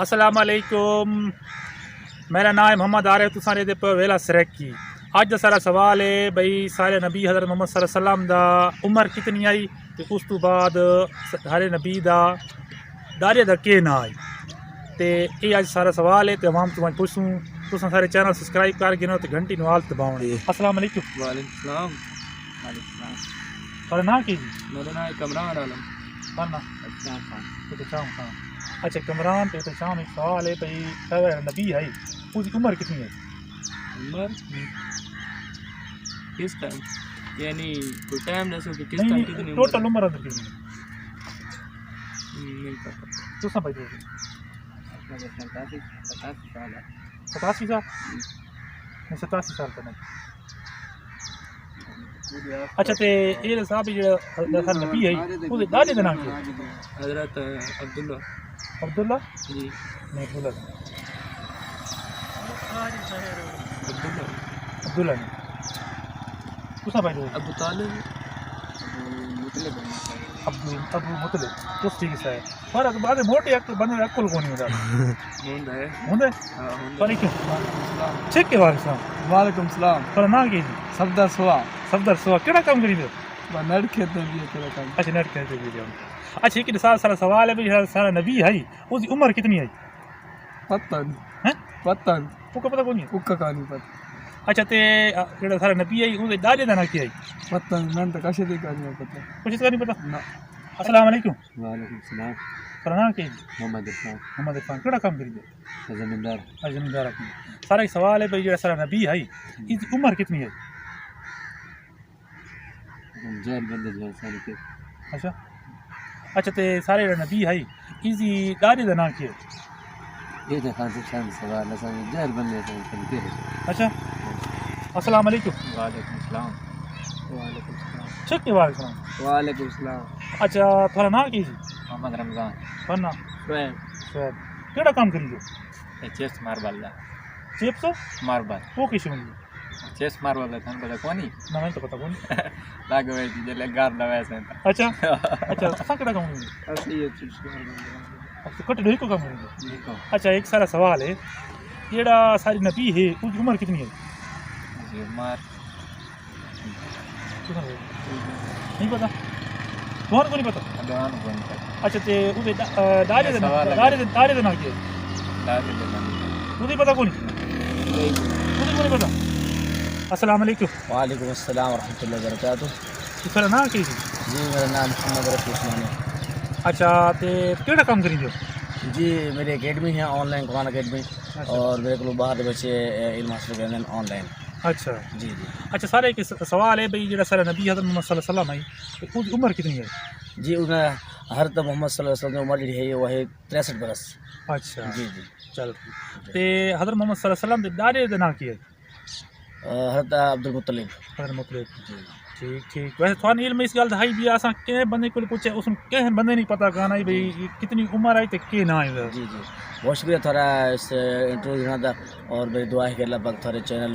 السلام علیکم، میرا نام ہے محمد عارف، تساں دے پے ویلا سریکی۔ اج دا سارا سوال ہے بھئی سارے نبی حضرت محمد صلی اللہ علیہ وسلم دا عمر کتنی آئی تے اس تو بعد سارے نبی دا داریہ دا کے نا آئی تے یہ اج سارا سوال ہے تے عوام تو پوچھوں تساں سارے چینل سبسکرائب کر گنو تے گھنٹی نوال دباؤ۔ السلام علیکم۔ وعلیکم السلام۔ وعلیکم السلام۔ تھوڑا نام کی جی؟ میرا نام ہے کمران عالم۔ پڑھنا اچھا خان۔ احتشام خان۔ اچھا کمران تے احتشام ایک سوال ہے بھئی سارے نبی ہے اس کی عمر کتنی ہے؟ عمر کس ٹائم یعنی کوئی ٹائم نہیں سو کہ کس نہیں ٹائم نہیں کتنی ٹوٹل عمر اندر کتنی ہے؟ نہیں پتہ۔ تساں بھائی دو 87 سال ہے۔ 87 سال؟ نہیں 87 سال کا نہیں۔ اچھا تے یہ صاحب جڑا نبی ہے اس دے دادے دا نام کیا ہے؟ حضرت عبداللہ۔ عبداللہ؟ جی نہیں عبداللہ عبداللہ۔ عبداللہ نہیں۔ تساں بھائی دو ابو طالب مطلب ابو مطلب اس ٹھیک ہے پر بعد موٹے ایک بندے عقل کو نہیں ہوتا ہوندا ہے۔ ہوندے ہاں ہوندا پر ہے۔ کیوں ٹھیک کے وعلیکم السلام۔ وعلیکم السلام۔ پر نام کی جی؟ صفدر سوا۔ صفدر سوا کیڑا کام کری دے؟ نڑ کھیت میں بھی ہے کام۔ اچھا نیٹ کہتے بھی جاؤ۔ اچھا ایک سارا سوال ہے بھی سارا نبی ہے اس کی عمر کتنی ہے؟ پتہ نہیں۔ ہیں پتہ نہیں۔ وہ کو پتہ کون ہے؟ اکا کا نہیں پتہ۔ اچھا تے جڑا سارا نبی ہے اس دے دادے دا نام کیا ہے؟ پتہ نہیں، میں تو کشے دی کا نہیں پتہ۔ کچھ اس کا نہیں پتہ؟ نہ۔ السلام علیکم۔ وعلیکم السلام۔ پر نام کی جی؟ محمد عرفان۔ محمد عرفان کیڑا کام کری دے؟ زمیندار۔ زمیندار اپنی سارا ایک سوال ہے بھئی جڑا سارا نبی ہے اس کی عمر کتنی ہے؟ جیل بندے جو سارے کے۔ اچھا اچھا تے سارے جڑا نبی ہے اس کی دادے دا نام کیا ہے؟ یہ تو خان صاحب شان سوال ہے سارے جیل بندے سارے کے۔ اچھا السلام علیکم۔ وعلیکم السلام۔ وعلیکم السلام۔ ٹھیک ہے وعلیکم السلام۔ وعلیکم السلام۔ اچھا تھوڑا نام کی جی؟ محمد رمضان۔ پڑھنا شعیب۔ شاید کیڑا کام کری دے؟ چیس ماربل۔ چپس ماربل۔ وہ کیسے ہوئی؟ چیس ماربل تھا پتہ کونی نہ میں تو پتہ کون۔ لاگ ہوئی تھی جلے گار لوے سے۔ اچھا اچھا اساں کیڑا کام کری دے؟ اسی یہ چیز ماربل۔ اچھا کٹ ڈوئی کو کام کری دے؟ اچھا ایک سارا سوال ہے جڑا ساری نبی ہے اس کی عمر کتنی ہے؟ جی مار نہیں پتہ کون کو نہیں پتہ؟ ادوان بن کر اچھا تے او دے دادے دا نام کیا ہے؟ لاگ دے بن۔ تجھے پتہ کون تجھے کو نہیں پتہ؟ السلام علیکم۔ وعلیکم السلام ورحمۃ اللہ وبرکاتہ۔ تیرا نام کی جی؟ جی میرا نام محمد رفیع عثمانی۔ اچھا تے کیڑا کام کری دے؟ جی میری اکیڈمی ہے آن لائن قرآن اکیڈمی اور میرے کو باہر کے بچے علم حاصل کرنے آن لائن۔ اچھا جی جی اچھا سارے ایک سوال ہے بھئی جڑا سارا نبی حضرت محمد صلی اللہ علیہ وسلم ہے اس کی عمر کتنی ہے؟ جی انہیں حضرت محمد صلی اللہ علیہ وسلم کی عمر جو ہے وہ ہے 63 برس۔ اچھا جی جی چلو تے حضرت محمد صلی اللہ علیہ وسلم دے دادے دا نام کیا ہے؟ حضرت عبدالمطلب۔ حضرت مطلب۔ ٹھیک ٹھیک ویسے تھوڑا علم اس گل دا ہے بھی اساں کہ بندے کو پوچھے اس کہ بندے نہیں پتہ کہنا ہے بھئی کتنی عمر ہے تے کے نام ہے؟ جی جی بہت شکریہ تھوڑا اس انٹرویو دینا تھا اور میری دعا ہے کہ اللہ پاک تھوڑے چینل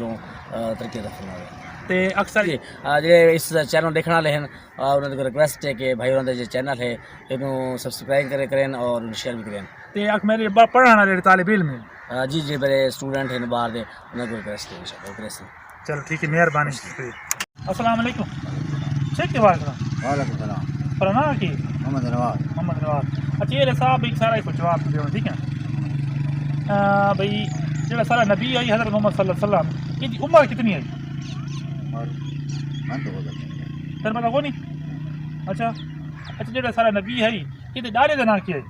ترقی عطا فرمائے۔ تے اکثر جی جی اس چینل دیکھنے والے ہیں اور انہوں نے ریکویسٹ ہے کہ بھائی انہوں نے جو چینل ہے انہوں سبسکرائب کریں اور شیئر بھی کریں۔ تے اک میرے پڑھانے والے طالب علم ہیں جی جی میرے اسٹوڈنٹ ہیں باہر دے انہیں کو ریکویسٹ ہے انشاءاللہ۔ چلو ٹھیک ہے مہربانی شکریہ۔ السلام علیکم۔ ٹھیک ہے وعلیکم السلام۔ وعلیکم السلام۔ پر نام کی؟ محمد نواز۔ محمد نواز۔ اچھا یہ صاحب ایک سارا کو جواب دیو ٹھیک ہے بھئی جڑا سارا نبی ہے حضرت محمد صلی اللہ علیہ وسلم ان کی عمر کتنی ہے؟ پھر پتہ کو نہیں؟ اچھا اچھا جڑا سارا نبی ہے یہ دادے دا نام کیا ہے؟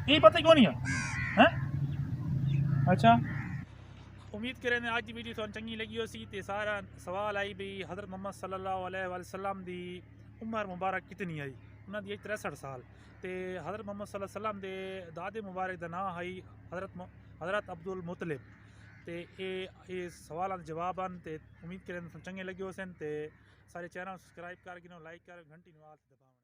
یہ پتہ کیوں نہیں ہے؟ ہیں اچھا امید کریں نے آج کی ویڈیو تھوڑی چنگی لگی ہو سی تے سارا سوال آئی بھی حضرت محمد صلی اللہ علیہ وسلم دی عمر مبارک کتنی آئی؟ انہاں دی 63 سال تے حضرت محمد صلی اللہ علیہ وسلم دے دادے مبارک دا نام ہے حضرت عبدالمطلب تے اے سوالاں دے جواب ان تے امید کریں چنگے لگے ہو سن تے سارے چینل سبسکرائب کر کے لائک کر گھنٹی نوال دباؤ۔